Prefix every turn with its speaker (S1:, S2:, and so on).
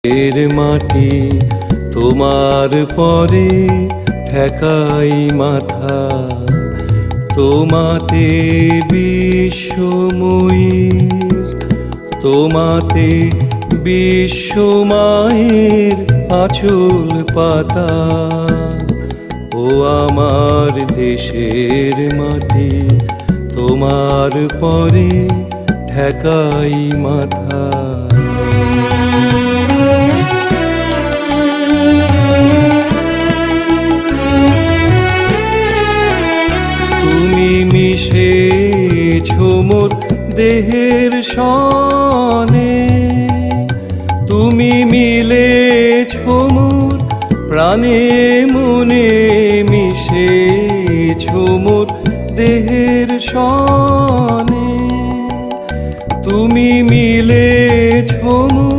S1: এর মাটি তোমার পরে ঠেকাই মাথা, তোমাতে বিশ্বময়ীর, তোমাতে বিশ্বমায়ের আঁচল পাতা। ও আমার দেশের মাটি তোমার পরে ঠেকাই মাথা। তুমি মিশেছো মোর দেহের সনে, তুমি মিলেছো মোর প্রাণে মনে, মিশেছো মোর দেহের সনে, তুমি মিলেছো মোর